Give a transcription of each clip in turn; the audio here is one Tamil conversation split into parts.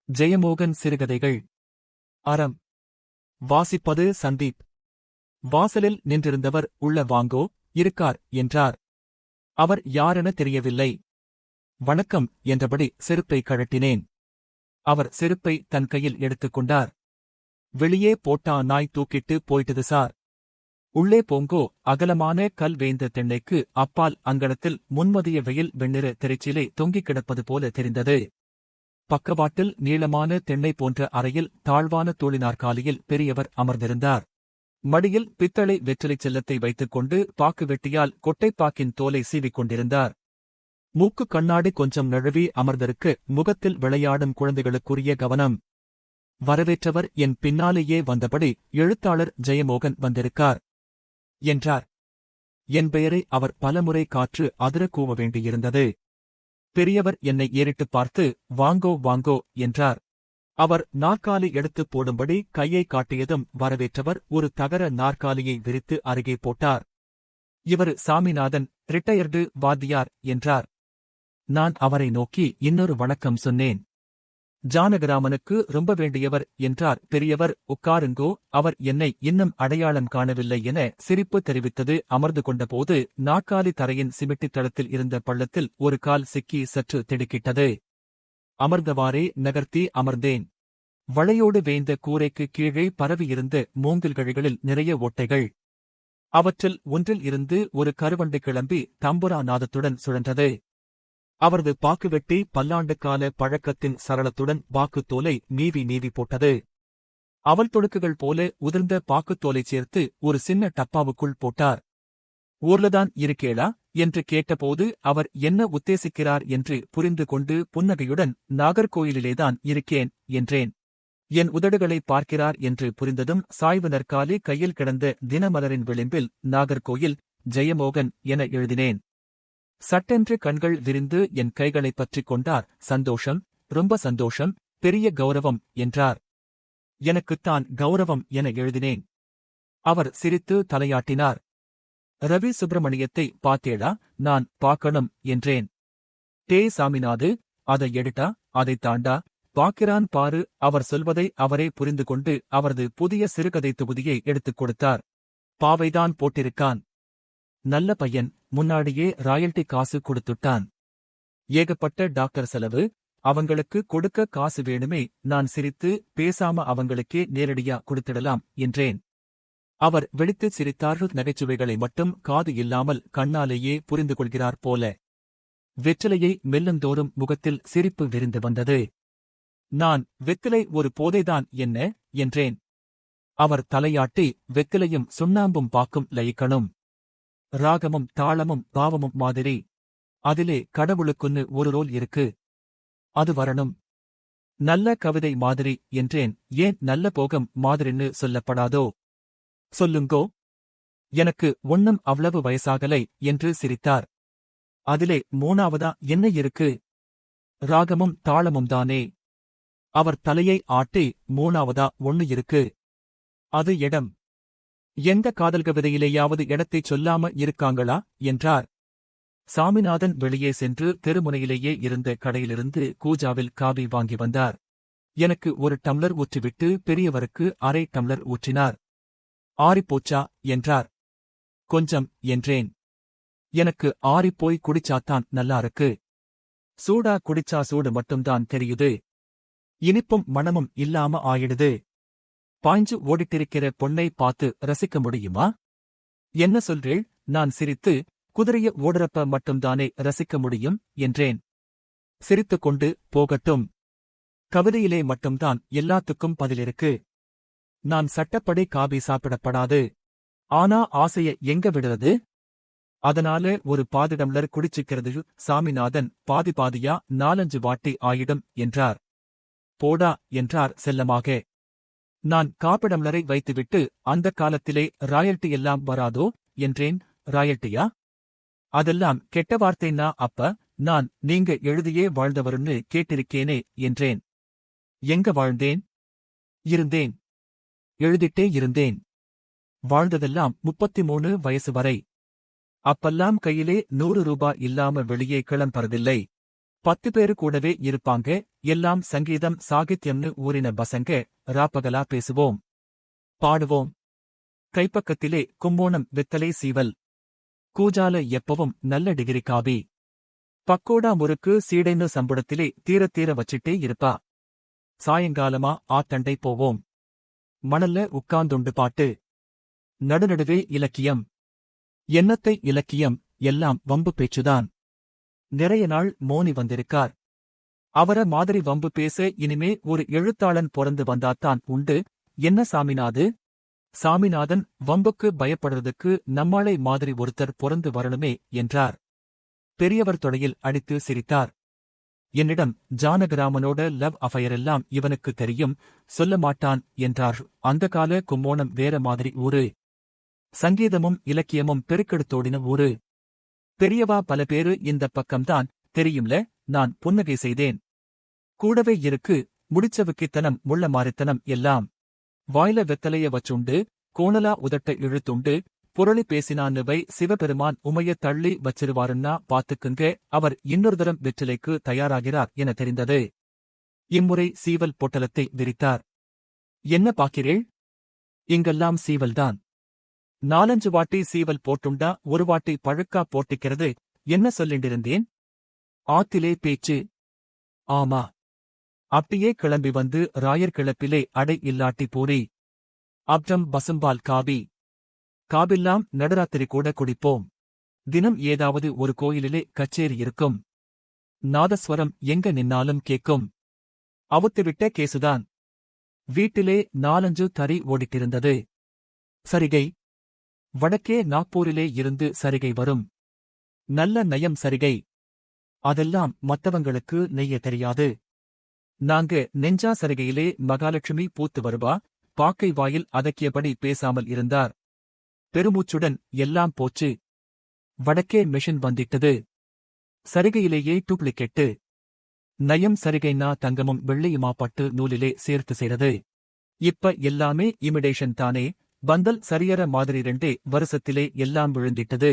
ஜெயமோகன் சிறுகதைகள். அறம். வாசிப்பது சந்தீப். வாசலில் நின்றிருந்தவர் உள்ள வாங்கோ, இருக்கார் என்றார். அவர் யாரென தெரியவில்லை. வணக்கம் என்றபடி செருப்பை கழட்டினேன். அவர் செருப்பை தன் கையில் எடுத்துக்கொண்டார். வெளியே போட்டா நாய் தூக்கிட்டு போயிட்டுது சார். உள்ளே போங்கோ. அகலமான கல் வேய்ந்த தென்னைக்கு அப்பால் அங்கணத்தில் முன்மதிய வெயில் வெண்ணிற திரைச்சிலை தொங்கிக் கிடப்பது போல தெரிந்தது. பக்கவாட்டில் நீளமான தென்னை போன்ற அறையில் தாழ்வான தோழினாற்காலியில் பெரியவர் அமர்ந்திருந்தார். மடியில் பித்தளை வெற்றிலைச் செல்லத்தை வைத்துக்கொண்டு பாக்கு வெட்டியால் கொட்டைப்பாக்கின் தோலை சீவிக் கொண்டிருந்தார். மூக்கு கண்ணாடி கொஞ்சம் நழுவி அமர்ந்திருக்க முகத்தில் விளையாடும் குழந்தைகளுக்குரிய கவனம். வரவேற்றவர் என் பின்னாலேயே வந்தபடி, எழுத்தாளர் ஜெயமோகன் வந்திருக்கார் என்றார். என் பெயரை அவர் பலமுறை காற்று அதிர கூவ வேண்டியிருந்தது. பெரியவர் என்னை ஏறிட்டுப் பார்த்து, வாங்கோ வாங்கோ என்றார். அவர் நாற்காலி எடுத்துப் போடும்படி கையை காட்டியதும் வரவேற்றவர் ஒரு தகர நாற்காலியை விரித்து அருகே போட்டார். இவரு சாமிநாதன், ரிட்டையர்டு வாத்தியார் என்றார். நான் அவரை நோக்கி இன்னொரு வணக்கம் சொன்னேன். ஜானகிராமனுக்கு ரொம்ப வேண்டியவர் என்றார் பெரியவர். உட்காருங்கோ. அவர் என்னை இன்னும் அடையாளம் காணவில்லை என சிரிப்பு தெரிவித்தது. அமர்ந்து கொண்டபோது நாற்காலி தரையின் சிமெட்டித் தளத்தில் இருந்த பள்ளத்தில் ஒரு கால் சிக்கி சற்று திடுக்கிட்டது. அமர்ந்தவாறே நகர்த்தி அமர்ந்தேன். வளையோடு வேய்ந்த கூரைக்கு கீழே பரவியிருந்த மூங்கில்களில் நிறைய ஓட்டைகள். அவற்றில் ஒன்றில் இருந்து ஒரு கருவண்டு கிளம்பி தம்புரா நாதத்துடன் சுழன்றது. அவரது பாக்குவெட்டி பல்லாண்டுக்கால பழக்கத்தின் சரளத்துடன் பாக்குத்தோலை நீவி போட்டது. அவள் தொடுக்குகள் போல உதிர்ந்த பாக்குத்தோலைச் சேர்த்து ஒரு சின்ன டப்பாவுக்குள் போட்டார். ஊர்லதான் இருக்கேளா என்று கேட்டபோது அவர் என்ன உத்தேசிக்கிறார் என்று புரிந்து கொண்டு புன்னகையுடன், நாகர்கோயிலிலேதான் இருக்கேன் என்றேன். என் உதடுகளை பார்க்கிறார் என்று புரிந்ததும் சாய்வு நற்காலி கையில் கிடந்த தினமலரின் விளிம்பில் நாகர்கோயில் ஜெயமோகன் என எழுதினேன். சட்டென்று கண்கள் விரிந்து என் கைகளைப் பற்றிக் கொண்டார். சந்தோஷம், ரொம்ப சந்தோஷம், பெரிய கௌரவம் என்றார். எனக்குத்தான் கௌரவம் என எழுதினேன். அவர் சிரித்து தலையாட்டினார். ரவி சுப்பிரமணியத்தை பாத்தேடா? நான் பாக்கணும் என்றேன். டே சாமிநாது, அதை எடுட்டா, அதைத் தாண்டா, பாக்கிறான் பாரு. அவர் சொல்வதை அவரே புரிந்து கொண்டு அவரது புதிய சிறுகதை தொகுதியை எடுத்துக் கொடுத்தார். பாவைதான் போட்டிருக்கான். நல்ல பையன், முன்னாடியே ராயல்டி காசு கொடுத்துட்டான். ஏகப்பட்ட டாக்டர் செலவு, அவங்களுக்கு கொடுக்க காசு வேணுமே. நான் சிரித்து, பேசாம அவங்களுக்கே நேரடியா கொடுத்திடலாம் என்றேன். அவர் வெடித்துச் சிரித்தார். நகைச்சுவைகளை மட்டும் காது இல்லாமல் கண்ணாலேயே புரிந்து கொள்கிறார் போல. வெற்றிலையை மெல்லுந்தோறும் முகத்தில் சிரிப்பு விரிந்து வந்தது. நான், வெத்திலை ஒரு போதைதான் என்ன என்றேன். அவர் தலையாட்டி, வெத்திலையும் சுண்ணாம்பும் பாக்கும் லயிக்கணும். ராகமும் தாளமும் பாவமும் மாதிரி. அதிலே கடவுளுக்குன்னு ஒரு ரோல் இருக்கு. அது வரணும். நல்ல கவிதை மாதிரி என்றேன். ஏன் நல்ல போகம் மாதிரின்னு சொல்லப்படாதோ? சொல்லுங்கோ. எனக்கு ஒண்ணும் அவ்வளவு வயசாகலை என்று சிரித்தார். அதிலே மூணாவதா என்ன இருக்கு? ராகமும் தாளமும் தானே. அவர் தலையை ஆட்டி, மூணாவதா ஒண்ணு இருக்கு. அது இடம். எந்த காதல் கவிதையிலேயாவது இடத்தைச் சொல்லாம இருக்காங்களா என்றார். சாமிநாதன் வெளியே சென்று தெருமுனையிலேயே இருந்த கடையிலிருந்து கூஜாவில் காபி வாங்கி வந்தார். எனக்கு ஒரு டம்ளர் ஊற்றிவிட்டு பெரியவருக்கு அரை டம்ளர் ஊற்றினார். ஆறிப்போச்சா என்றார். கொஞ்சம் என்றேன். எனக்கு ஆறிப்போய் குடிச்சாத்தான் நல்லா இருக்கு. சூடா குடிச்சா சூடு மட்டும்தான் தெரியுது. இனிப்பும் மணமும் இல்லாம ஆயிடுது. பாய்ஞ்சு ஓடிட்டிருக்கிற பொண்ணை பார்த்து ரசிக்க முடியுமா? என்ன சொல்றேள்? நான் சிரித்து, குதிரைய ஓடுறப்ப மட்டும்தானே ரசிக்க முடியும் என்றேன். சிரித்துக்கொண்டு, போகட்டும். கவிதையிலே மட்டும்தான் எல்லாத்துக்கும் பதிலிருக்கு. நான் சட்டப்படி காபி சாப்பிடப்படாது. ஆனா ஆசைய எங்க விடுறது? அதனால ஒரு பாதி டம்ளர் குடிச்சிக்கிறது. சாமிநாதன் பாதி பாதியா 4-5 வாட்டி ஆயிடும் என்றார். போடா என்றார் செல்லமாக. நான் காப்பிடம்லரை வைத்துவிட்டு, அந்த காலத்திலே ராயல்டி எல்லாம் வராதோ என்றேன். ராயல்டியா? அதெல்லாம் கெட்ட வார்த்தைன்னா அப்ப. நான் நீங்க எழுதியே வாழ்ந்தவருன்னு கேட்டிருக்கேனே என்றேன். எங்க வாழ்ந்தேன்? இருந்தேன். எழுதிட்டே இருந்தேன். வாழ்ந்ததெல்லாம் 33 வயசு வரை. அப்பல்லாம் கையிலே 100 ரூபா இல்லாம வெளியே கிளம்பறதில்லை. 10 பேரு கூடவே இருப்பாங்க, எல்லாம் சங்கீதம் சாகித்யம்னு ஊறின பசங்க, ராப்பகலா பேசுவோம். பாடுவோம். கைப்பக்கத்திலே கும்போணம் வெத்தலை சீவல். கூஜால எப்பவும் நல்ல டிகிரி காபி. பக்கோடா முறுக்கு சீடைன்னு சம்புடத்திலே தீர வச்சிட்டே இருப்பா. சாயங்காலமா ஆத்தண்டை போவோம். மணல்ல உட்கார்ந்துண்டு பாட்டு. நடுநடுவே இலக்கியம். என்னத்தை இலக்கியம், எல்லாம் வம்பு பேச்சுதான். நிறைய நாள் மோனி வந்திருக்கார். அவர மாதிரி வம்பு பேச இனிமே ஒரு எழுத்தாளன் பொறந்து வந்தாத்தான் உண்டு. என்ன சாமிநாது? சாமிநாதன், வம்புக்கு பயப்படுறதுக்கு நம்மாளை மாதிரி ஒருத்தர் பொறந்து வரணுமே என்றார். பெரியவர் தொடையில் அடித்து சிரித்தார். என்னிடம் ஜானகிராமனோட லவ் அஃபையரெல்லாம் இவனுக்கு தெரியும், சொல்ல மாட்டான் என்றார். அந்த கால கும்போணம் வேற மாதிரி ஊரு. சங்கீதமும் இலக்கியமும் பெருக்கெடுத்தோடின ஊரு. பெரியவா பல பேரு இந்த பக்கம்தான், தெரியும்ல. நான் புன்னகை செய்தேன். கூடவே இருக்கு முடிச்சவுக்கித்தனம் முள்ள மாறித்தனம் எல்லாம். வாயில வெத்தலைய வச்சுண்டு, கோணலா உதட்ட இழுத்துண்டு, புரளி பேசினான்னு வை சிவபெருமான் உமைய தள்ளி வச்சிருவாருன்னா பாத்துக்குங்க. அவர் இன்னொரு தரம் வெற்றிலைக்கு தயாராகிறார் என தெரிந்தது. இம்முறை சீவல் பொட்டலத்தை விரித்தார். என்ன பாக்கிறேள்? இங்கெல்லாம் சீவல்தான். 4-5 வாட்டி சீவல் போட்டுண்டா ஒரு வாட்டி பழுக்கா போட்டிக்கிறது. என்ன சொல்லிண்டிருந்தேன்? ஆத்திலே பேச்சு. ஆமா. அப்படியே கிளம்பி வந்து ராயர் கிளப்பிலே அடை இல்லாட்டி பூரி. அப்றம் பசும்பால் காபி. காபில்லாம் நடுராத்திரி கூட குடிப்போம். தினம் ஏதாவது ஒரு கோயிலிலே கச்சேரி இருக்கும். நாதஸ்வரம் எங்க நின்னாலும் கேட்கும். அவுத்துவிட்ட கேசுதான். வீட்டிலே 4-5 தறி ஓடிட்டிருந்தது. சரிகை. வடக்கே நாக்பூரிலே இருந்து சரிகை வரும். நல்ல நயம் சரிகை. அதெல்லாம் மத்தவங்களுக்கு நெய்ய தெரியாது. நாங்க நெஞ்சா சரிகையிலே மகாலட்சுமி பூத்து வருவா. பாக்கை வாயில் அதக்கியபடி பேசாமல் இருந்தார். பெருமூச்சுடன் எல்லாம் போச்சு. வடக்கே மெஷின் வந்திட்டது. சரிகையிலேயே டூப்ளிகேட்டு. நயம் சரிகைன்னா தங்கமும் வெள்ளியுமா பட்டு நூலிலே சேர்த்து செய்றது. இப்ப எல்லாமே இமிடேஷன் தானே. பந்தல் சரியற மாதிரி 2 வருஷத்திலே எல்லாம் விழுந்திட்டது.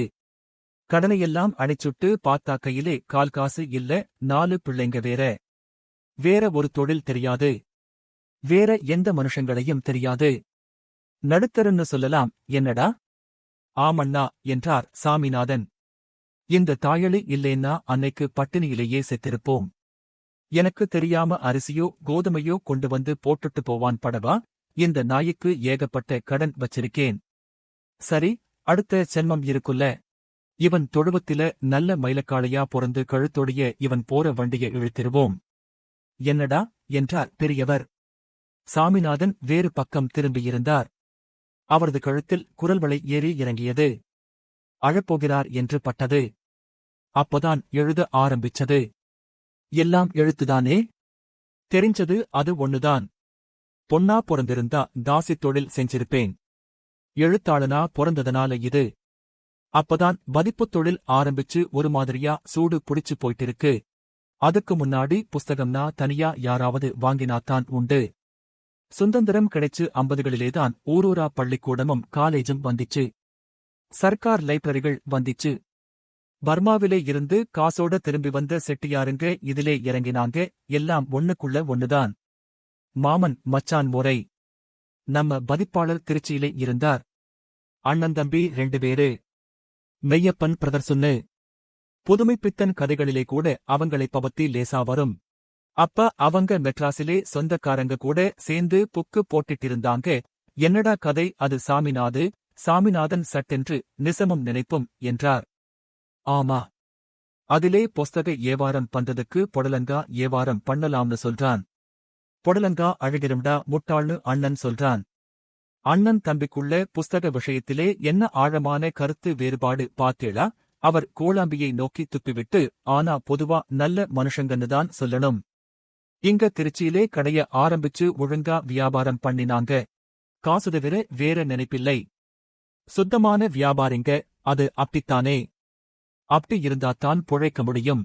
கடனையெல்லாம் அடைச்சுட்டு பாத்தாக்கையிலே கால்காசு இல்ல. 4 பிள்ளைங்க வேற. வேற ஒரு தொழில் தெரியாது. வேற எந்த மனுஷங்களையும் தெரியாது. நடுத்தருன்னு சொல்லலாம். என்னடா? ஆமண்ணா என்றார் சாமிநாதன். இந்த தாயளி இல்லேன்னா அன்னைக்கு பட்டினியிலேயே செத்திருப்போம். எனக்கு தெரியாம அரிசியோ கோதுமையோ கொண்டு வந்து போட்டுட்டு போவான் படவா. இந்த நாய்க்கு ஏகப்பட்ட கடன் வச்சிருக்கேன். சரி, அடுத்த சென்மம் இருக்குல்ல. இவன் தொழுவத்தில நல்ல மயிலக்காளையா பொறந்து கழுத்தொடிய இவன் போற வண்டியை இழுத்திருவோம். என்னடா என்றார் பெரியவர். சாமிநாதன் வேறு பக்கம் திரும்பியிருந்தார். அவரது கழுத்தில் குரல்வளை ஏறி இறங்கியது. அழப்போகிறார் என்று பட்டது. அப்போதான் எழுத ஆரம்பிச்சது. எல்லாம் எழுத்துதானே? தெரிஞ்சது அது ஒண்ணுதான். பொன்னா பொறந்திருந்தா தாசி தொழில் செஞ்சிருப்பேன். எழுத்தாளனா பொறந்ததனால இது. அப்பதான் பதிப்புத் தொழில் ஆரம்பிச்சு ஒரு மாதிரியா சூடு புடிச்சு போயிட்டிருக்கு. அதுக்கு முன்னாடி புஸ்தகம்னா தனியா யாராவது வாங்கினாத்தான் உண்டு. சுதந்திரம் கிடைச்சு 50களிலேதான் ஊரூரா பள்ளிக்கூடமும் காலேஜும் வந்துச்சு. சர்க்கார் லைப்ரரிகள் வந்துச்சு. பர்மாவிலே இருந்து காசோட திரும்பி வந்த செட்டியாருங்க இதிலே இறங்கினாங்க. எல்லாம் ஒண்ணுக்குள்ள ஒண்ணுதான். மாமன் மச்சான் முறை. நம்ம பதிப்பாளர் திருச்சியிலே இருந்தார். அண்ணன் தம்பி 2 பேரு. மெய்யப்பன் பிரதர்சுன்னு. புதுமைப்பித்தன் கதைகளிலே கூட அவங்களை பவத்தி லேசா வரும். அப்ப அவங்க மெட்ராஸிலே சொந்தக்காரங்க கூட சேர்ந்து புக்கு போட்டிட்டிருந்தாங்க. என்னடா கதை அது? சாமிநாதன் சட்டென்று நிசமும் நினைப்பும் என்றார். ஆமா. அதிலே புஸ்தக ஏவாரம் பண்றதுக்கு பொடலங்கா ஏவாரம் பண்ணலாம்னு சொல்றான். பொடலங்கா அழகிரும்டா முட்டாள்னு அண்ணன் சொல்றான். அண்ணன் தம்பிக்குள்ள புஸ்தக விஷயத்திலே என்ன ஆழமான கருத்து வேறுபாடு பாத்தேளா? அவர் கோளாம்பியை நோக்கி துப்பிவிட்டு, ஆனா பொதுவா நல்ல மனுஷங்கன்னுதான் சொல்லணும். இங்க திருச்சியிலே கடைய ஆரம்பிச்சு ஒழுங்கா வியாபாரம் பண்ணினாங்க. காசுதவிர வேற நினைப்பில்லை. சுத்தமான வியாபாரிங்க, அது அப்படித்தானே. அப்படி இருந்தாத்தான் புழைக்க முடியும்.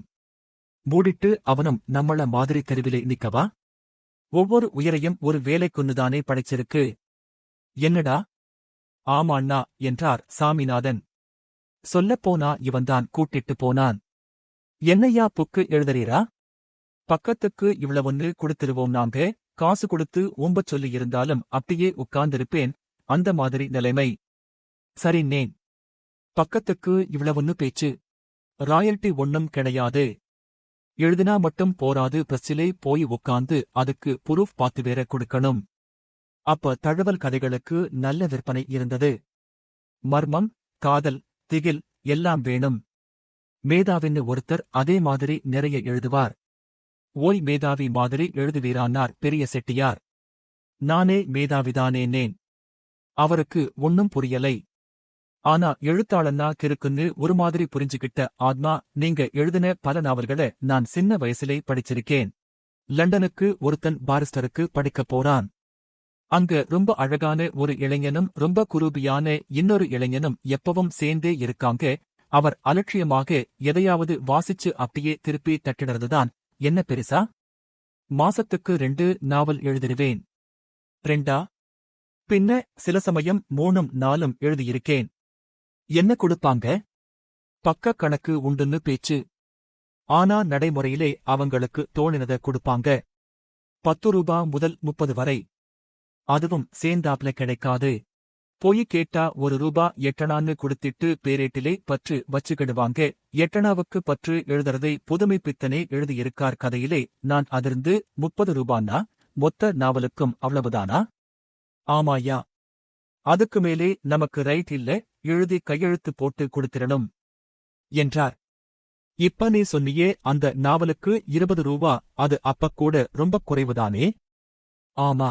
மூடிட்டு அவனும் நம்மள மாதிரி தெருவிலே நிக்கவா? ஒவ்வொரு உயிரையும் ஒரு வேலைக்குன்னுதானே படைச்சிருக்கு. என்னடா? ஆமாண்ணா என்றார் சாமிநாதன். சொல்லப்போனா இவன்தான் கூட்டிட்டு போனான். என்னையா புக்கு எழுதறீரா? பக்கத்துக்கு இவ்வளவுன்னு கொடுத்துருவோம் நாங்க, காசு கொடுத்து ஓம்பச் சொல்லி இருந்தாலும் அப்படியே உட்கார்ந்திருப்பேன், அந்த மாதிரி நிலைமை. சரின்னேன். பக்கத்துக்கு இவ்வளவுன்னு பேச்சு. ராயல்டி ஒண்ணும் கிடையாது. எழுதினா மட்டும் போராது, பிரஸ்ஸிலே போய் உட்கார்ந்து அதுக்கு புரூஃப் பார்த்து வேற கொடுக்கணும். அப்ப தழுவல் கதைகளுக்கு நல்ல விற்பனை இருந்தது. மர்மம், காதல், திகில் எல்லாம் வேணும். மேதாவின்னு ஒருத்தர் அதே மாதிரி நிறைய எழுதுவார். ஓய் மேதாவி மாதிரி எழுதுவீரானார் பெரிய செட்டியார். நானே மேதாவிதானேனேன். அவருக்கு ஒன்னும் புரியலை. ஆனா எழுத்தாளன்னா கிறுக்குன்னு ஒரு மாதிரி புரிஞ்சுகிட்ட ஆத்மா. நீங்க எழுதின பல நாவல்களை நான் சின்ன வயசிலே படிச்சிருக்கேன். லண்டனுக்கு ஒருத்தன் பாரிஸ்டருக்கு படிக்கப் போறான். அங்க ரொம்ப அழகான ஒரு இளைஞனும் ரொம்ப குரூபியான இன்னொரு இளைஞனும் எப்பவும் சேர்ந்தே இருக்காங்க. அவர் அலட்சியமாக எதையாவது வாசிச்சு அப்படியே திருப்பி தட்டிடுறதுதான் என்ன பெரிசா? மாசத்துக்கு 2 நாவல் எழுதிருவேன். 2ஆ? பின்ன சில சமயம் 3ம் 4ம் எழுதியிருக்கேன். என்ன கொடுப்பாங்க? பக்க கணக்கு உண்டுன்னு பேச்சு. ஆனா நடைமுறையிலே அவங்களுக்கு தோணினத கொடுப்பாங்க. 10 ரூபா முதல் 30 வரை. அதுவும் சேர்ந்தாப்ல கிடைக்காது. போய் கேட்டா 1 ரூபா 8அணான்னு கொடுத்திட்டு பேரேட்டிலே பற்று வச்சுக்கிடுவாங்க. 8அணாவுக்கு பற்று எழுதுறதை புதுமைப்பித்தனே எழுதியிருக்கார் கதையிலே. நான் அதிர்ந்து 30 ரூபான்னா மொத்த நாவலுக்கும் அவ்வளவுதானா? ஆமாயா. அதுக்கு மேலே நமக்கு ரைட் இல்ல, எழுதி கையெழுத்து போட்டு கொடுத்திரணும் என்றார். இப்ப நீ சொன்னியே அந்த நாவலுக்கு 20 ரூபா, அது அப்ப கூட ரொம்ப குறைவுதானே? ஆமா.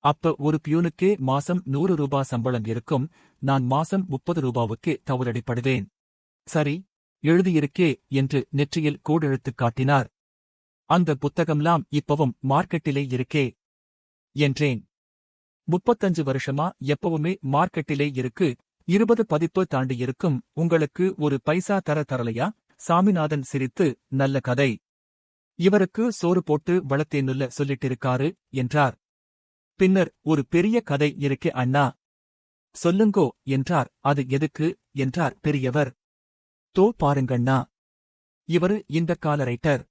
அப்ப ஒரு பியூனுக்கே மாசம் 100 ரூபா சம்பளம் இருக்கும். நான் மாசம் 30 ரூபாவுக்கே தவறடிப்படுவேன். சரி, எழுதியிருக்கே என்று நெற்றியில் கோடெழுத்துக் காட்டினார். அந்த புத்தகம்லாம் இப்பவும் மார்க்கெட்டிலே இருக்கே என்றேன். 35 வருஷமா எப்பவுமே மார்க்கெட்டிலே இருக்கு. 20 பதிப்பு தாண்டி இருக்கும். உங்களுக்கு ஒரு பைசா தரலையா? சாமிநாதன் சிரித்து, நல்ல கதை. இவருக்கு சோறு போட்டு வளர்த்தேன்னுல்ல சொல்லிட்டிருக்காரு என்றார். பின்னர் ஒரு பெரிய கதை இருக்கே அண்ணா. சொல்லுங்கோ என்றார். அது எதுக்கு என்றார் பெரியவர். தோ பாருங்கண்ணா. இவரு இந்த கால ரைட்டர்.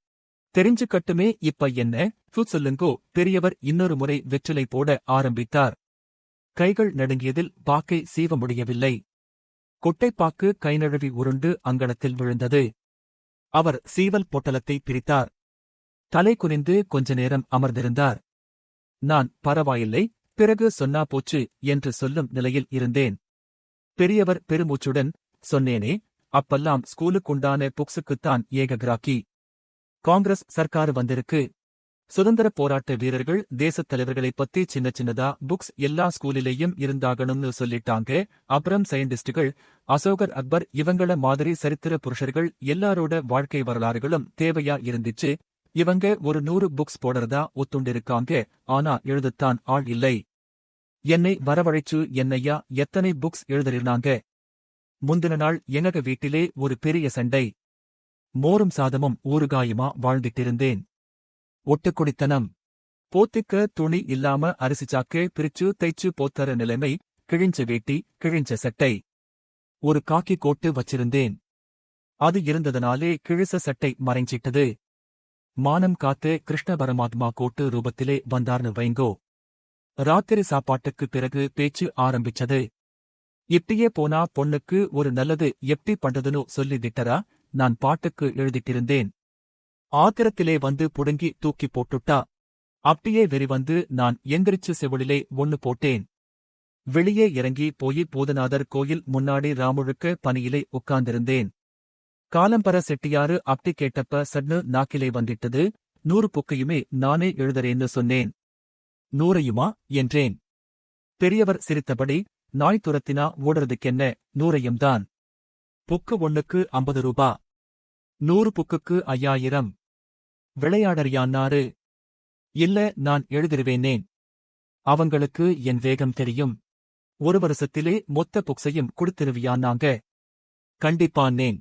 தெரிஞ்சுக்கட்டுமே இப்ப என்ன சொல்லுங்கோ. பெரியவர் இன்னொரு முறை வெற்றிலை போட ஆரம்பித்தார். கைகள் நடுங்கியதில் பாக்கை சீவ முடியவில்லை. கொட்டைப்பாக்கு கைநழுவி உருண்டு அங்கணத்தில் விழுந்தது. அவர் சீவல் பொட்டலத்தை பிரித்தார். தலை குனிந்து கொஞ்ச நேரம் அமர்ந்திருந்தார். நான் பரவாயில்லை, பிறகு சொன்னா போச்சு என்று சொல்லும் நிலையில் இருந்தேன். பெரியவர் பெருமூச்சுடன், சொன்னேனே, அப்பல்லாம் ஸ்கூலுக்குண்டான புக்ஸுக்குத்தான் ஏக கிராக்கி. காங்கிரஸ் சர்க்காரு வந்திருக்கு. சுதந்திரப் போராட்ட வீரர்கள், தேசத் தலைவர்களைப் பத்தி சின்ன சின்னதா புக்ஸ் எல்லா ஸ்கூலிலேயும் இருந்தாகணும்னு சொல்லிட்டாங்க. அப்புறம் சயின்டிஸ்டுகள், அசோகர், அக்பர் இவங்கள மாதிரி சரித்திர புருஷர்கள் எல்லாரோட வாழ்க்கை வரலாறுகளும் தேவையா இருந்துச்சு. இவங்க ஒரு 100 புக்ஸ் போடுறதா ஒத்துண்டிருக்காங்க. ஆனா எழுதத்தான் ஆள் இல்லை. என்னை வரவழைச்சு என்னையா எத்தனை புக்ஸ் எழுதிருந்தாங்க. முந்தின நாள் எங்க வீட்டிலே ஒரு பெரிய சண்டை. மோரும் சாதமும் ஊறுகாயுமா வாழ்ந்திட்டிருந்தேன். ஒட்டுக்குடித்தனம். போத்திக்க துணி இல்லாம அரிசி சாக்கு பிரிச்சு தைச்சு போத்தர நிலைமை. கிழிஞ்ச வேட்டி, கிழிஞ்ச சட்டை. ஒரு காக்கி கோட்டு வச்சிருந்தேன். அது இருந்ததனாலே கிழிச சட்டை மறைஞ்சிட்டது. மானம் காத்து கிருஷ்ண பரமாத்மா கோட்டு ரூபத்திலே வந்தார்னு வைங்கோ. ராத்திரி சாப்பாட்டுக்கு பிறகு பேச்சு ஆரம்பிச்சது. இப்படியே போனா பொண்ணுக்கு ஒரு நல்லது எப்படி பண்றதுன்னு சொல்லி திட்டரா. நான் பாட்டுக்கு எழுதிட்டிருந்தேன். ஆத்திரத்திலே வந்து புடுங்கி தூக்கி போட்டுட்டா. அப்படியே வெறிவந்து நான் எந்திரிச்சு செவிலிலே 1 போட்டேன். வெளியே இறங்கி போய் பூதநாதர் கோயில் முன்னாடி ராமுழுக்க பனியிலே உட்கார்ந்திருந்தேன். காலம்பர செட்டியாரு அப்படி கேட்டப்ப சட்னு நாக்கிலே வந்துட்டது. 100 புக்கையுமே நானே எழுதுறேன்னு சொன்னேன். 100ஐயுமா என்றேன். பெரியவர் சிரித்தபடி, நாய் துரத்தினா ஓடுறதுக்கென்ன, 100ஐயும் தான். புக்கு ஒண்ணுக்கு 50 ரூபா. 100 புக்குக்கு 5000. விளையாடறியான்னாரு. இல்ல, நான் எழுதிருவேனேன். அவங்களுக்கு என் வேகம் தெரியும். 1 வருஷத்திலே மொத்த புக்ஸையும் கொடுத்திருவியான்னாங்க. கண்டிப்பான்னேன்.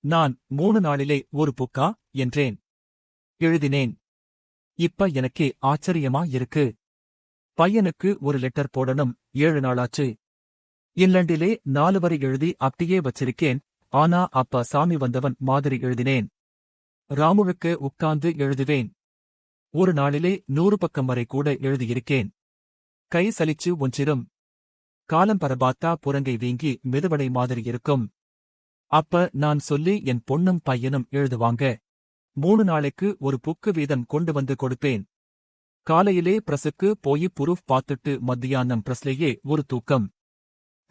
நான் 3 நாளிலே 1 புக்கா என்றேன். எழுதினேன். இப்ப எனக்கே ஆச்சரியமா இருக்கு. பையனுக்கு ஒரு லெட்டர் போடணும், 7 நாளாச்சு. இங்கிலாண்டிலே 4 வரி எழுதி அப்படியே வச்சிருக்கேன். ஆனா அப்ப சாமி வந்தவன் மாதிரி எழுதினேன். ராமுழுக்க உட்கார்ந்து எழுதுவேன். ஒரு நாளிலே 100 பக்கம் வரை கூட எழுதியிருக்கேன். கை சலிச்சு ஒன்றிரும். காலம் பரபாத்தா புறங்கை வீங்கி மெதுவடை மாதிரி இருக்கும். அப்ப நான் சொல்லி என் பொண்ணும் பையனும் எழுதுவாங்க. 3 நாளைக்கு ஒரு புக்கு வீதம் கொண்டு வந்து கொடுப்பேன். காலையிலே பிரஸுக்கு போய் புரூஃப் பார்த்துட்டு மத்தியானம் பிரஸ்லேயே ஒரு தூக்கம்.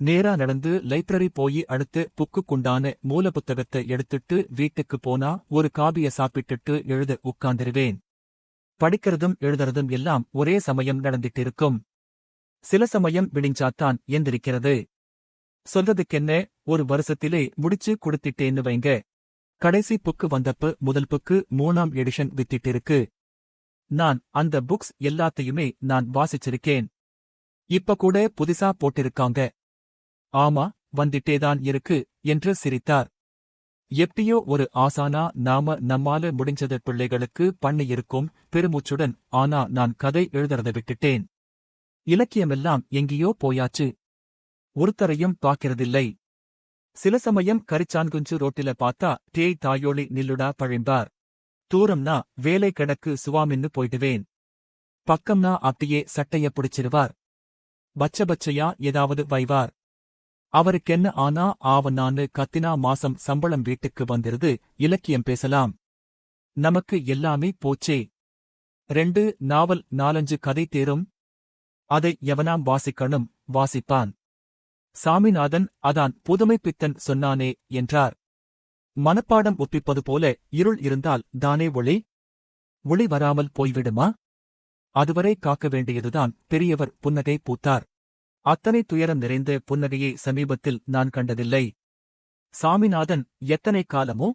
நேரா நடந்து லைப்ரரி போய் அடுத்து புக்குக்குண்டான மூல புத்தகத்தை எடுத்துட்டு வீட்டுக்கு போனா ஒரு காபிய சாப்பிட்டுட்டு எழுத உட்கார்ந்திருவேன். படிக்கிறதும் எழுதுறதும் எல்லாம் ஒரே சமயம் நடந்துட்டிருக்கும். சில சமயம் விடிஞ்சாத்தான் எந்திரிக்கிறது. சொல்றதுக்கென்ன, ஒரு வருஷத்திலே முடிச்சு கொடுத்திட்டேன்னு வைங்க. கடைசி புக்கு வந்தப்ப முதல் புக்கு 3ஆம் எடிஷன் வித்திட்டிருக்கு. நான் அந்த புக்ஸ் எல்லாத்தையுமே நான் வாசிச்சிருக்கேன். இப்ப கூட புதுசா போட்டிருக்காங்க. ஆமா, வந்துட்டேதான் இருக்கு என்று சிரித்தார். எப்படியோ ஒரு ஆசானா நாம நம்மால முடிஞ்சத பிள்ளைகளுக்கு பண்ணியிருக்கோம் பெருமூச்சுடன். ஆனா நான் கதை எழுதுறத விட்டுட்டேன். இலக்கியமெல்லாம் எங்கேயோ போயாச்சு. ஒருத்தரையும் பார்க்கிறதில்லை. சில சமயம் கரிச்சான்குஞ்சு ரோட்டில பார்த்தா டேய் தாயோளி நில்லுடா பழிம்பார். தூரம்னா வேலை கிடக்கு சுவாமின்னு போயிடுவேன். பக்கம்னா அப்படியே சட்டைய பிடிச்சிருவார். பச்சையா ஏதாவது வைவார். அவருக்கென்ன ஆனா ஆவனான்னு கத்தினா மாசம் சம்பளம் வீட்டுக்கு வந்திருது. இலக்கியம் பேசலாம். நமக்கு எல்லாமே போச்சே. 2 நாவல் 4-5 கதை தேரும். அதை எவனாம் வாசிக்கணும், வாசிப்பான். சாமிநாதன் அதான் புதுமைப்பித்தன் சொன்னானே என்றார். மனப்பாடம் ஒப்பிப்பது போல இருள் இருந்தால் தானே ஒளி? ஒளி வராமல் போய்விடுமா? அதுவரை காக்க வேண்டியதுதான். பெரியவர் புன்னகை பூத்தார். அத்தனை துயரம் நிறைந்த புன்னகையை சமீபத்தில் நான் கண்டதில்லை. சாமிநாதன், எத்தனை காலமோ?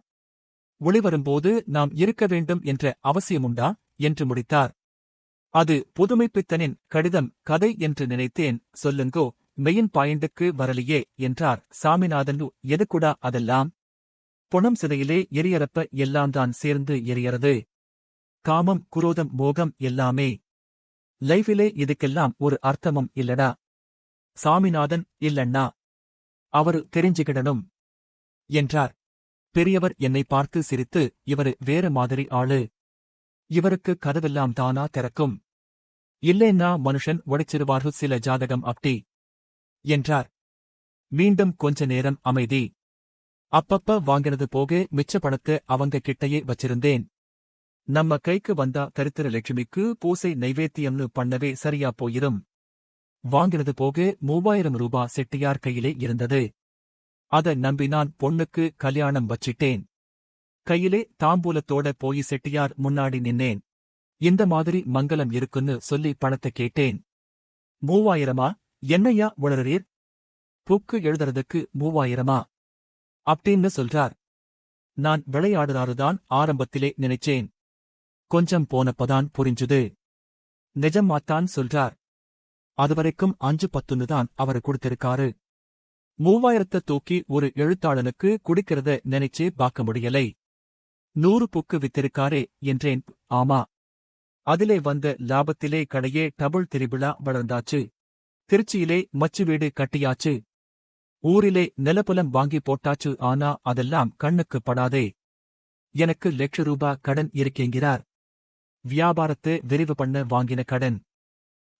ஒளி வரும்போது நாம் இருக்க வேண்டும் என்ற அவசியமுண்டா என்று முடித்தார். அது புதுமைப்பித்தனின் கடிதம் கதை என்று நினைத்தேன். சொல்லுங்கோ, மெயின் பாயிண்டுக்கு வரலியே என்றார் சாமிநாதன். எதுக்குடா அதெல்லாம்? பொணம் சிதையிலே எரியறப்ப எல்லாம்தான் சேர்ந்து எரியறது. காமம், குரோதம், மோகம் எல்லாமே. லைஃபிலே இதுக்கெல்லாம் ஒரு அர்த்தமும் இல்லடா. சாமிநாதன், இல்லண்ணா. அவரு தெரிஞ்சுக்கிடணும் என்றார். பெரியவர் என்னை பார்த்து சிரித்து, இவரு வேற மாதிரி ஆளு. இவருக்கு கதவெல்லாம் தானா திறக்கும். இல்லைன்னா மனுஷன் உடைச்சிருவாரு சில ஜாதகம் அப்படி என்றார். மீண்டும் கொஞ்ச நேரம் அமைதி. அப்பப்ப வாங்கினது போக மிச்ச பணத்தை அவங்க கிட்டையே வச்சிருந்தேன். நம்ம கைக்கு வந்தா தரித்திர லட்சுமிக்கு பூசை நைவேத்தியம்னு பண்ணவே சரியா போயிரும். வாங்கினது போக 3000 ரூபாய் செட்டியார் கையிலே இருந்தது. அத நம்பி நான் பொண்ணுக்கு கல்யாணம் வச்சிட்டேன். கையிலே தாம்பூலத்தோட போய் செட்டியார் முன்னாடி நின்னேன். இந்த மாதிரி மங்கலம் இருக்குன்னு சொல்லி பணத்தை கேட்டேன். 3000-மா? என்னையா உளறீர்? புக்கு எழுதுறதுக்கு 3000-மா அப்படின்னு சொல்றார். நான் விளையாடுறாருதான் ஆரம்பத்திலே நினைச்சேன். கொஞ்சம் போனப்பதான் புரிஞ்சுது. நிஜமாத்தான் சொல்றார். அதுவரைக்கும் 5-10 தான் அவரு கொடுத்திருக்காரு. 3000 தூக்கி ஒரு எழுத்தாளனுக்கு குடிக்கிறத நினைச்சே பார்க்க முடியலை. 100 புக்கு வித்திருக்காரே என்றேன். ஆமா. அதிலே வந்த லாபத்திலே கடையே டபுள் திருவிழா வளர்ந்தாச்சு. திருச்சியிலே மச்சு வீடு கட்டியாச்சு. ஊரிலே நிலப்புலம் வாங்கி போட்டாச்சு. ஆனா அதெல்லாம் கண்ணுக்கு படாதே. எனக்கு ₹1,00,000 கடன் இருக்கேங்கிறார். வியாபாரத்தை விரிவு பண்ண வாங்கின கடன்.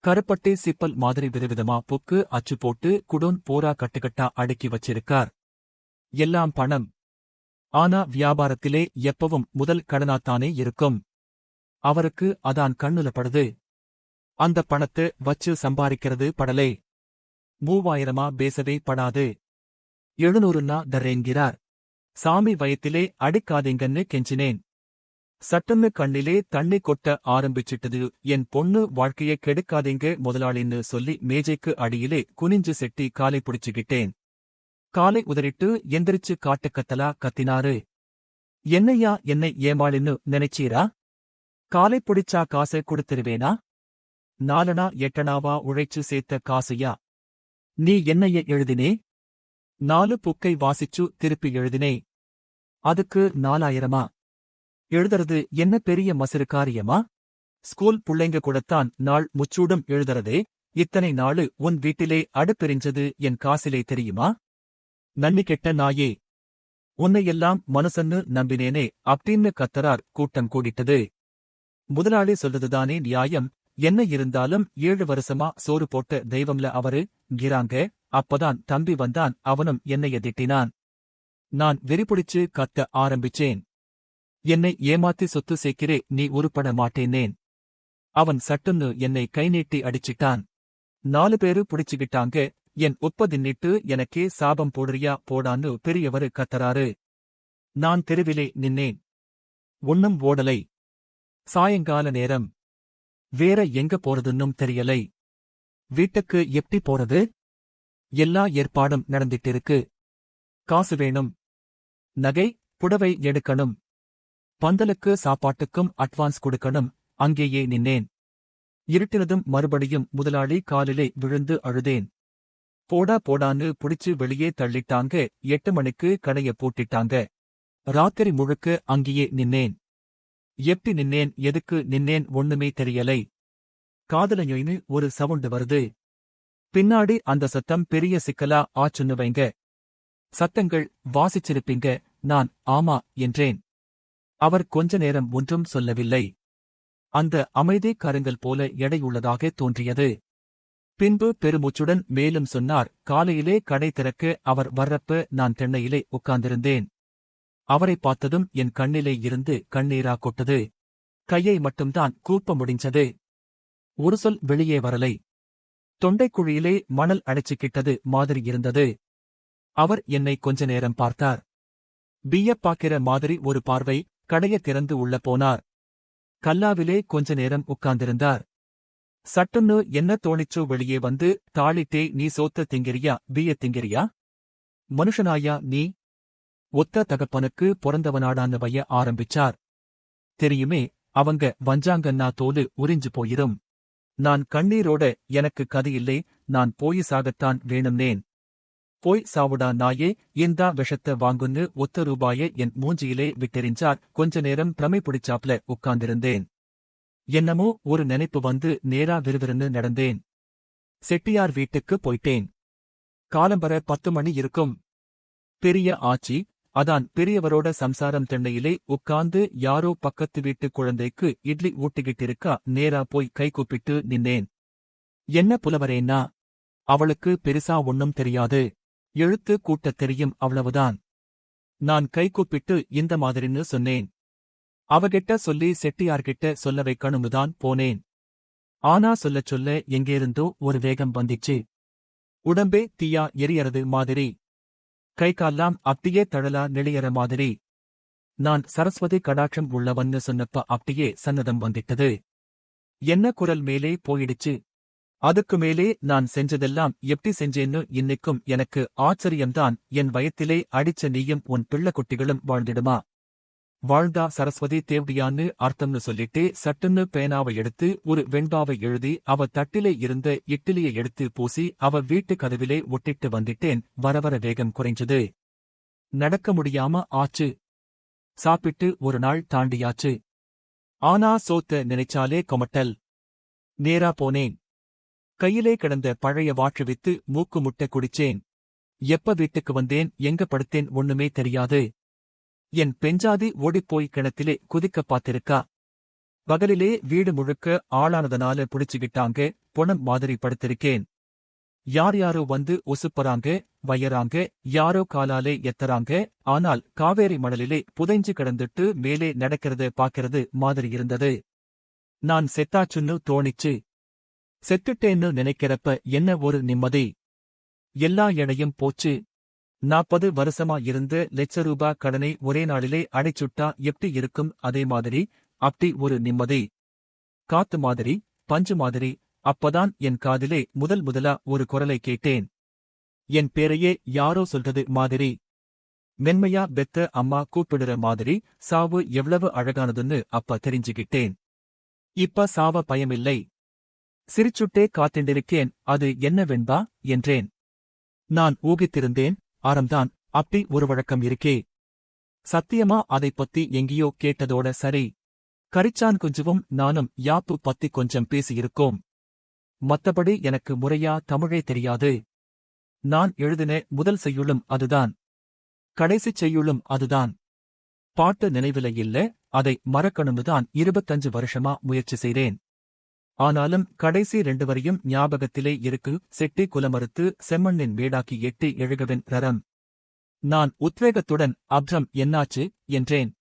கருப்பட்டை சிப்பல் மாதிரி விதவிதமா புக்கு அச்சு போட்டு குடோன் போரா கட்டுக்கட்டா அடுக்கி வச்சிருக்கார். எல்லாம் பணம். ஆனா வியாபாரத்திலே எப்பவும் முதல் கடனாத்தானே இருக்கும். அவருக்கு அதான் கண்ணுல படுது. அந்த பணத்தை வச்சு சம்பாதிக்கிறது படலே. 3000-மா பேசவே படாது. 700-ன்னா தர்றேங்கிறார். சாமி வயத்திலே அடிக்காதீங்கன்னு கெஞ்சினேன். சட்டுன்னு கண்ணிலே தண்ணி கொட்ட ஆரம்பிச்சிட்டது. என் பொண்ணு வாழ்க்கையை கெடுக்காதீங்க முதலாளின்னு சொல்லி மேஜைக்கு அடியிலே குனிஞ்சு செட்டி காலை பிடிச்சுக்கிட்டேன். காலை உதறிட்டு எந்திரிச்சு காட்டுக்கத்தலா கத்தினாரு. என்னையா என்னை ஏமாளின்னு நினைச்சீரா? காலை பிடிச்சா காசை கொடுத்துருவேனா? 4 8 உழைச்சு சேர்த்த காசையா? நீ என்னைய எழுதினே? 4 புக்கை வாசிச்சு திருப்பி எழுதினே. அதுக்கு 4000-மா? எழுதுறது என்ன பெரிய மசிறு காரியமா? ஸ்கூல் புள்ளைங்க கூடத்தான் நாள் முச்சூடும் எழுதுறதே. இத்தனை நாளு உன் வீட்டிலே அடுப்பெரிஞ்சது என் காசிலே தெரியுமா? நன்னி கெட்ட நாயே. உன்னையெல்லாம் மனுசன்னு நம்பினேனே அப்படின்னு கத்தரார் கூட்டம் கூடிட்டது. முதலாளி சொல்றதுதானே நியாயம், என்ன இருந்தாலும் 7 வருஷமா சோறு போட்ட தெய்வம்ல அவரு கிறாங்க. அப்பதான் தம்பி வந்தான், அவனும் என்னைய திட்டினான். நான் வெறிபிடிச்சு கத்த ஆரம்பிச்சேன். என்னை ஏமாத்தி சொத்து சேர்க்கிறே, நீ உருப்பட மாட்டேனேன். அவன் சட்டுன்னு என்னை கை நீட்டி அடிச்சிட்டான். 4 பேரு புடிச்சுக்கிட்டாங்க. என் உப்பதின்னிட்டு எனக்கே சாபம் போடுறியா போடான்னு பெரியவரு கத்தராரு. நான் தெருவிலே நின்னேன். ஒண்ணும் ஓடலை. சாயங்கால நேரம். வேற எங்க போறதுன்னும் தெரியலை. வீட்டுக்கு எப்படி போறது? எல்லா ஏற்பாடும் நடந்திட்டிருக்கு. காசு வேணும். நகை, புடவை எடுக்கணும். பந்தலுக்கு சாப்பாட்டுக்கும் அட்வான்ஸ் கொடுக்கணும். அங்கேயே நின்னேன். இருட்டினதும் மறுபடியும் முதலாளி காலிலே விழுந்து அழுதேன். போடா போடான்னு புடிச்சு வெளியே தள்ளிட்டாங்க. 8 மணிக்கு கடைய பூட்டிட்டாங்க. ராத்திரி முழுக்க அங்கேயே நின்னேன். எப்படி நின்னேன், எதுக்கு நின்னேன் ஒண்ணுமே தெரியலை. காதுல ஞொய்னு ஒரு சவுண்டு வருது. பின்னாடி அந்த சத்தம் பெரிய சிக்கலா ஆச்சுன்னு வைங்க. சத்தங்கள் வாசிச்சிருப்பீங்க. நான் ஆமா என்றேன். அவர் கொஞ்ச நேரம் ஒன்றும் சொல்லவில்லை. அந்த அமைதி கருங்கல் போல எடையுள்ளதாக தோன்றியது. பின்பு பெருமூச்சுடன் மேலும் சொன்னார். காலையிலே கடை திறக்க அவர் வர்றப்ப நான் திண்ணையிலே உட்கார்ந்திருந்தேன். அவரை பார்த்ததும் என் கண்ணிலே இருந்து கண்ணீரா கொட்டது. கையை மட்டும்தான் கூப்ப முடிஞ்சது. ஒரு சொல் வெளியே வரலை. தொண்டைக்குழியிலே மணல் அடைச்சுக்கிட்டது மாதிரி இருந்தது. அவர் என்னை கொஞ்ச நேரம் பார்த்தார். பியப்பாக்கிற மாதிரி ஒரு பார்வை. கடைய திறந்து உள்ள போனார். கல்லாவிலே கொஞ்ச நேரம் உட்கார்ந்திருந்தார். சட்டுன்னு என்ன தோணிச்சோ வெளியே வந்து, தாளிட்டே நீ சோத்த திங்கிறியா, பிய திங்கிறியா? மனுஷனாயா நீ? ஒத்த தகப்பனுக்கு பொறந்தவனாடான்னு வைய ஆரம்பிச்சார். தெரியுமே, அவங்க வஞ்சாங்கன்னா தோலு உறிஞ்சு போயிரும். நான் கண்ணீரோட எனக்கு கதையில்லை, நான் போய் சாகத்தான் வேணும்னேன். போய் சாவுடா நாயே, இந்தா விஷத்த வாங்குன்னு ₹1 என் மூஞ்சியிலே விட்டெறிஞ்சார். கொஞ்ச நேரம் பிரமை பிடிச்சாப்ல உட்கார்ந்திருந்தேன். என்னமோ ஒரு நினைப்பு வந்து நேரா விறுவிறுன்னு நடந்தேன். செட்டியார் வீட்டுக்கு போயிட்டேன். காலம்பர 10 மணி இருக்கும். பெரிய ஆச்சி, அதான் பெரியவரோட சம்சாரம் திண்ணையிலே உட்கார்ந்து யாரோ பக்கத்து வீட்டு குழந்தைக்கு இட்லி ஊட்டிக்கிட்டிருக்கா. நேரா போய் கை கூப்பிட்டு நின்னேன். என்ன புலவரேன்னா? அவளுக்கு பெருசா ஒண்ணும் தெரியாது. எழுத்து கூட்டத் தெரியும், அவ்வளவுதான். நான் கை கூப்பிட்டு இந்த மாதிரின்னு சொன்னேன். அவகிட்ட சொல்லி செட்டியார்கிட்ட சொல்ல வைக்கணும்னுதான் போனேன். ஆனா சொல்லச் சொல்ல எங்கேருந்தோ ஒரு வேகம் வந்துச்சு. உடம்பே தீயா எரியறது மாதிரி. கை கால்லாம் அப்படியே தழலா நெளியற மாதிரி. நான் சரஸ்வதி கடாட்சம் உள்ளவன்னு சொன்னப்ப அப்படியே சன்னதம் வந்துட்டது. என்ன குரல் மேலே போயிடுச்சு. அதுக்கு மேலே நான் செஞ்சதெல்லாம் எப்படி செஞ்சேன்னு இன்னைக்கும் எனக்கு ஆச்சரியம்தான். என் வயத்திலே அடிச்ச நீயும் உன் பிள்ளைக்குட்டிகளும் வாழ்ந்திடுமா? வாழ்ந்தா சரஸ்வதி தேவடியான்னு அர்த்தம்னு சொல்லிட்டே சட்டுன்னு பேனாவை எடுத்து ஒரு வெண்பாவை எழுதி அவ தட்டிலே இருந்த இட்லியை எடுத்து பூசி அவ வீட்டு கதவிலே ஒட்டிட்டு வந்துட்டேன். வரவர வேகம் குறைஞ்சது. நடக்க முடியாம ஆச்சு. சாப்பிட்டு ஒரு நாள் தாண்டியாச்சு. ஆனா சோத்த நினைச்சாலே கொமட்டல். நேரா போனேன். கையிலே கிடந்த பழைய வாற்று வித்து மூக்கு முட்டை குடிச்சேன். எப்ப வீட்டுக்கு வந்தேன், எங்க படுத்தேன் ஒண்ணுமே தெரியாது. என் பெஞ்சாதி ஓடிப்போய் கிணத்திலே குதிக்கப் பார்த்திருக்கா. பகலிலே வீடு முழுக்க ஆளானதனால புடிச்சுக்கிட்டாங்க. பொணம் மாதிரி படுத்திருக்கேன். யார் யாரோ வந்து உசுப்பறாங்க, வயறாங்க, யாரோ காலாலே எத்தறாங்க. ஆனால் காவேரி மணலிலே புதைஞ்சு கிடந்துட்டு மேலே நடக்கிறத பாக்கிறது மாதிரி இருந்தது. நான் செத்தாச்சுன்னு தோணிச்சு. செத்துட்டேன்னு நினைக்கிறப்ப என்ன ஒரு நிம்மதி. எல்லா எடையும் போச்சு. 40 வருஷமா இருந்த ₹1,00,000 கடனை ஒரே நாளிலே அடைச்சுட்டா எப்படி இருக்கும், அதே மாதிரி அப்படி ஒரு நிம்மதி. காத்து மாதிரி, பஞ்சு மாதிரி. அப்பதான் என் காதிலே முதலா ஒரு குரலை கேட்டேன். என் பேரையே யாரோ சொல்றது மாதிரி. மென்மையா பெத்த அம்மா கூப்பிடுற மாதிரி. சாவு எவ்வளவு அழகானதுன்னு அப்ப தெரிஞ்சுக்கிட்டேன். இப்ப சாவ பயமில்லை. சிரிச்சுட்டே காத்திண்டிருக்கேன். அது என்ன வெண்பா என்றேன். நான் ஊகித்திருந்தேன். ஆரம்தான். அப்படி ஒரு வழக்கம் இருக்கே. சத்தியமா அதைப் பத்தி எங்கேயோ கேட்டதோட சரி. கரிச்சான் குஞ்சுவும் நானும் யாப்பு பத்தி கொஞ்சம் பேசியிருக்கோம். மத்தபடி எனக்கு முறையா தமிழே தெரியாது. நான் எழுதின முதல் செய்யுளும் அதுதான். கடைசிச் செய்யுளும் அதுதான். பாட்டு நினைவில இல்ல, அதை மறக்கணும்னுதான் 25 வருஷமா முயற்சி செய்றேன். ஆனாலும் கடைசி 2 வரியும் ஞாபகத்திலே இருக்கு. செட்டி குலமறுத்து செம்மண்ணின் வீடாக்கி எட்டி எழுகவென் ரரம். நான் உத்வேகத்துடன் அப்ரம் என்னாச்சு என்றேன்.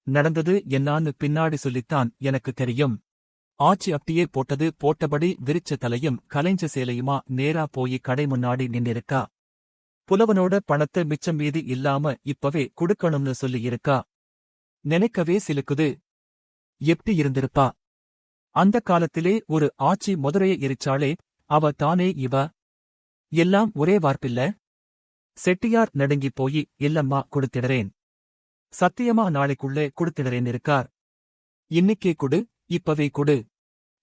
நடந்தது என்னான்னு பின்னாடி சொல்லித்தான் எனக்கு தெரியும். ஆச்சி அப்படியே போட்டது போட்டபடி விரிச்ச தலையும் கலைஞ்ச சேலையுமா நேரா போய் கடை முன்னாடி நின்னிருக்கா. புலவனோட பணத்தை மிச்சம் மீதி இல்லாம இப்பவே குடுக்கணும்னு சொல்லியிருக்கா. நினைக்கவே சிலுக்குது. எப்படி இருந்திருப்பா? அந்த காலத்திலே ஒரு ஆச்சி மதுரைய எரிச்சாளே, அவ தானே இவ. எல்லாம் ஒரே வார்ப்பில்ல. செட்டியார் நடுங்கிப் போய் இல்லம்மா கொடுத்திடறேன். சத்தியமா நாளைக்குள்ளே கொடுத்திடறேன் இருக்கார். இன்னிக்கே குடு, இப்பவே குடு.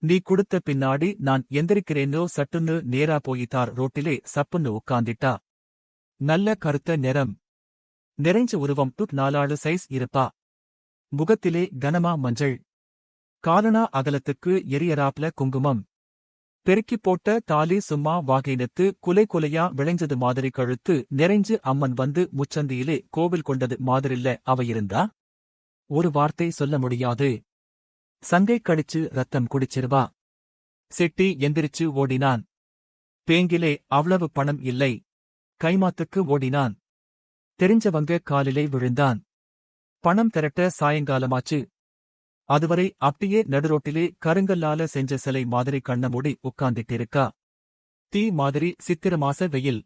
நீ குடுத்த பின்னாடி நான் எந்திரிக்கிறேனோ சட்டுன்னு நேரா போயித்தார் ரோட்டிலே சப்புன்னு உட்கார்ந்திட்டா. நல்ல கருத்த நிறம். நிறைஞ்ச உருவம் 4 சைஸ் இருப்பா. முகத்திலே கனமா மஞ்சள். காலனா அகலத்துக்கு எரியராப்ல குங்குமம். பெருக்கிப் போட்ட தாலி சும்மா வாகைனத்து குலை குலையா விளைஞ்சது மாதிரி கழுத்து நிறைஞ்சு அம்மன் வந்து முச்சந்தியிலே கோவில் கொண்டது மாதிரில்ல அவ இருந்தா. ஒரு வார்த்தை சொல்ல முடியாது. சங்கை கடிச்சு ரத்தம் குடிச்சிருவா. செட்டி எந்திரிச்சு ஓடினான். பேங்கிலே அவ்வளவு பணம் இல்லை. கைமாத்துக்கு ஓடினான். தெரிஞ்சவங்க காலிலே விழுந்தான். பணம் திரட்ட சாயங்காலமாச்சு. அதுவரை அப்படியே நடுரோட்டிலே கருங்கல்லால செஞ்ச சிலை மாதிரி கண்ண மூடி உட்கார்ந்திட்டிருக்கா. தீ மாதிரி சித்திர மாச வெயில்.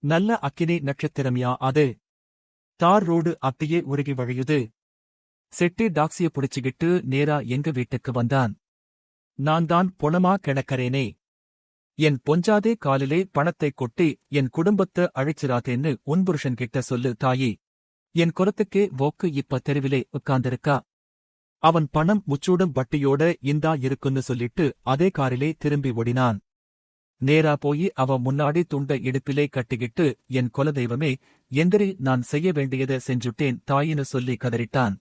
நல்ல அக்கினி நட்சத்திரம்யா அது. தார் ரோடு அப்படியே உருகி வழியுது. செட்டி டாக்ஸிய புடிச்சுகிட்டு நேரா எங்க வீட்டுக்கு வந்தான். நான் தான் பொணமா கிடக்கறேனே. என் பொஞ்சாதே காலிலே பணத்தை கொட்டி என் குடும்பத்தை அழிச்சிராதேன்னு உன் புருஷன் கிட்ட சொல்லு தாயி. என் குலத்துக்கே வோக்கு இப்ப தெருவிலே உட்கார்ந்திருக்கா. அவன் பணம் முச்சூடும் வட்டியோட இந்தா இருக்குன்னு சொல்லிட்டு அதே காரிலே திரும்பி ஓடினான். நேரா போய் அவ முன்னாடி துண்ட இடுப்பிலே கட்டிக்கிட்டு என் குலதெய்வமே எந்திரி, நான் செய்ய வேண்டியதை செஞ்சுட்டேன் தாயின்னு சொல்லி கதறிட்டான்.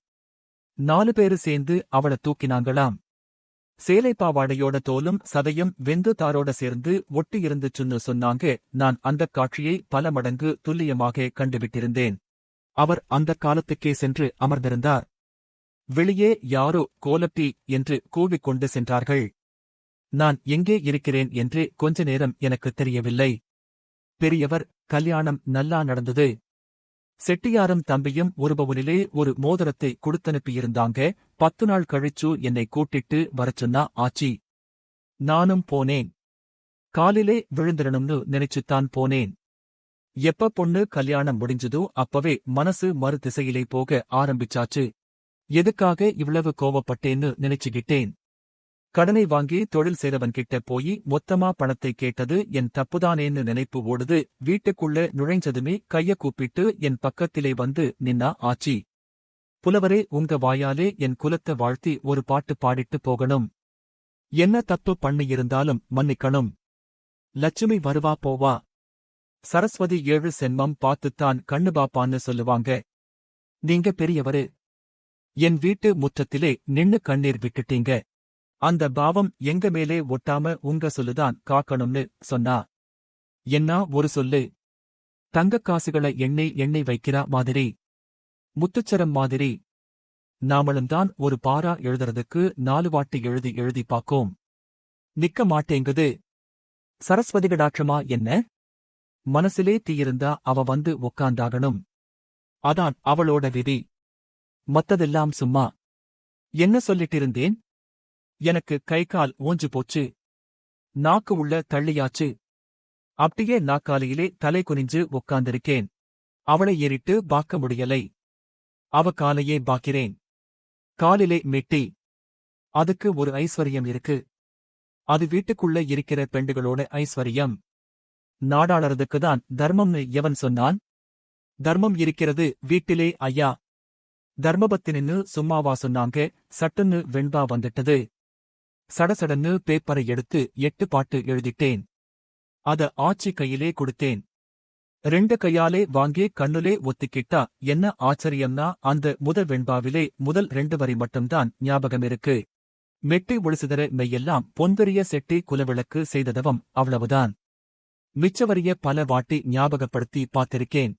4 பேரு சேர்ந்து அவள தூக்கினாங்களாம். சேலைப்பாவாடையோட தோலும் சதையும் வெந்து தாரோட சேர்ந்து ஒட்டி இருந்துச்சுன்னு சொன்னாங்க. நான் அந்தக் காட்சியை பல மடங்கு துல்லியமாக கண்டுவிட்டிருந்தேன். அவர் அந்தக் காலத்துக்கே சென்று அமர்ந்திருந்தார். வெளியே யாரோ கோலப்பி என்று கூவிக்கொண்டு சென்றார்கள். நான் எங்கே இருக்கிறேன் என்று கொஞ்ச நேரம் எனக்கு தெரியவில்லை. பெரியவர், கல்யாணம் நல்லா நடந்தது. செட்டியாரும் தம்பியும் ஒரு பவுனிலே ஒரு மோதிரத்தை கொடுத்தனுப்பியிருந்தாங்க. 10 நாள் கழிச்சு என்னை கூட்டிட்டு வரச்சொன்னா ஆச்சி. நானும் போனேன். காலிலே விழுந்திரணும்னு நினைச்சுத்தான் போனேன். எப்ப பொண்ணு கல்யாணம் முடிஞ்சதோ அப்பவே மனசு மறு திசையிலே போக ஆரம்பிச்சாச்சு. எதுக்காக இவ்வளவு கோவப்பட்டேன்னு நினைச்சுக்கிட்டேன். கடனை வாங்கி தொழில் செய்றவன்கிட்ட போய் மொத்தமா பணத்தை கேட்டது என் தப்புதானேன்னு நினைப்பு ஓடுது. வீட்டுக்குள்ள நுழைஞ்சதுமே கைய கூப்பிட்டு என் பக்கத்திலே வந்து நின்னா ஆச்சி. புலவரே, உங்க வாயாலே என் குலத்தை வாழ்த்தி ஒரு பாட்டு பாடிட்டு போகணும். என்ன தப்பு பண்ணியிருந்தாலும் மன்னிக்கணும். லட்சுமி வருவா போவா. சரஸ்வதி 7 சென்மம் பார்த்துத்தான் கண்ணு பாப்பான்னு சொல்லுவாங்க. நீங்க பெரியவரு. என் வீட்டு முற்றத்திலே நின்னு கண்ணீர் விட்டுட்டீங்க. அந்த பாவம் எங்க மேலே ஒட்டாம உங்க சொல்லுதான் காக்கணும்னு சொன்னா. என்ன ஒரு சொல்லு. தங்கக் காசுகளை எண்ணெய் எண்ணெய் வைக்கிறா மாதிரி. முத்துச்சரம் மாதிரி. நாமளும்தான் ஒரு பாரா எழுதுறதுக்கு 4 வாட்டி எழுதி எழுதி பாக்கோம். நிக்க மாட்டேங்குது. சரஸ்வதி கடாட்சமா என்ன? மனசிலே தீயிருந்தா அவ வந்து உக்காந்தாகணும். அதான் அவளோட விதி. மத்ததெல்லாம் சும்மா. என்ன சொல்லிட்டிருந்தேன்? எனக்கு கை கால் ஓஞ்சு போச்சு. நாக்கு உள்ள தள்ளியாச்சு. அப்படியே நாக்காலியிலே தலை குனிஞ்சு உட்கார்ந்திருக்கேன். அவளை ஏறிட்டு பாக்க முடியலை. அவ காலையே பாக்கிறேன். காலிலே மெட்டி. அதுக்கு ஒரு ஐஸ்வர்யம் இருக்கு. அது வீட்டுக்குள்ள இருக்கிற பெண்டுகளோட ஐஸ்வர்யம். நாடாளறதுக்குதான் தர்மம்னு எவன் சொன்னான்? தர்மம் இருக்கிறது வீட்டிலே ஐயா. தர்மபத்தினின்னு சும்மாவா சொன்னாங்க? சட்டுன்னு வெண்பா வந்துட்டது. சடசடன்னு பேப்பரை எடுத்து 8 பாட்டு எழுதிட்டேன். அத ஆச்சி கையிலே கொடுத்தேன். 2 கையாலே வாங்கி கண்ணுலே ஒத்திக்கிட்டா என்ன ஆச்சரியம்னா அந்த முதல் வெண்பாவிலே முதல் 2 வரி மட்டும்தான் ஞாபகமிருக்கு. மெட்டி ஒளிசுதர மெய்யெல்லாம் பொன்பெரிய செட்டி குலவிளக்கு செய்ததவம் அவ்வளவுதான். மிச்சவரிய பல வாட்டி ஞாபகப்படுத்தி பார்த்திருக்கேன்.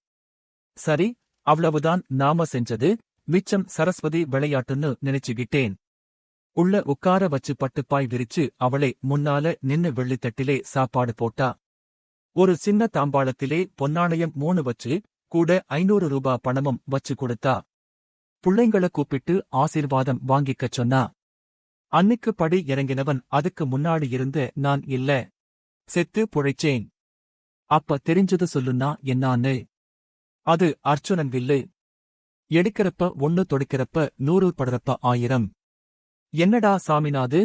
சரி, அவ்வளவுதான் நாம செஞ்சது, மிச்சம் சரஸ்வதி விளையாட்டுன்னு நினைச்சுக்கிட்டேன். உள்ள உட்கார வச்சு பட்டுப்பாய் விரிச்சு அவளே முன்னால நின்னு வெள்ளித்தட்டிலே சாப்பாடு போட்டா. ஒரு சின்ன தாம்பாளத்திலே பொன்னாணயம் 3 வச்சு, கூட 500 ரூபா பணமும் வச்சு கொடுத்தா. புள்ளைங்கள கூப்பிட்டு ஆசீர்வாதம் வாங்கிக்கச் சொன்னா. அன்னிக்கு படி இறங்கினவன் அதுக்கு முன்னாடி இருந்த நான் இல்ல. செத்து புழைச்சேன். அப்ப தெரிஞ்சது சொல்லுன்னா என்னான்னு. அது அர்ச்சுனன் வில்லு. எடுக்கிறப்ப 1 தொடிக்கிறப்ப 100 படுறப்ப 1000. என்னடா சாமிநாது?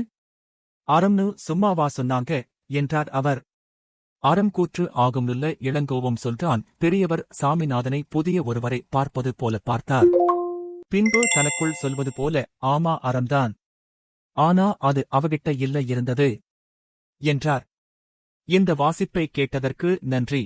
அறம்னு சும்மாவா சொன்னாங்க என்றார் அவர். அறம் கூற்று ஆகும்னுள்ள இளங்கோவும் சொல்றான். பெரியவர் சாமிநாதனை புதிய ஒருவரை பார்ப்பது போல பார்த்தார். பின்பு தனக்குள் சொல்வது போல, ஆமா அறம்தான். ஆனா அது அவகிட்ட இல்ல இருந்தது என்றார். இந்த வாசிப்பை கேட்டதற்கு நன்றி.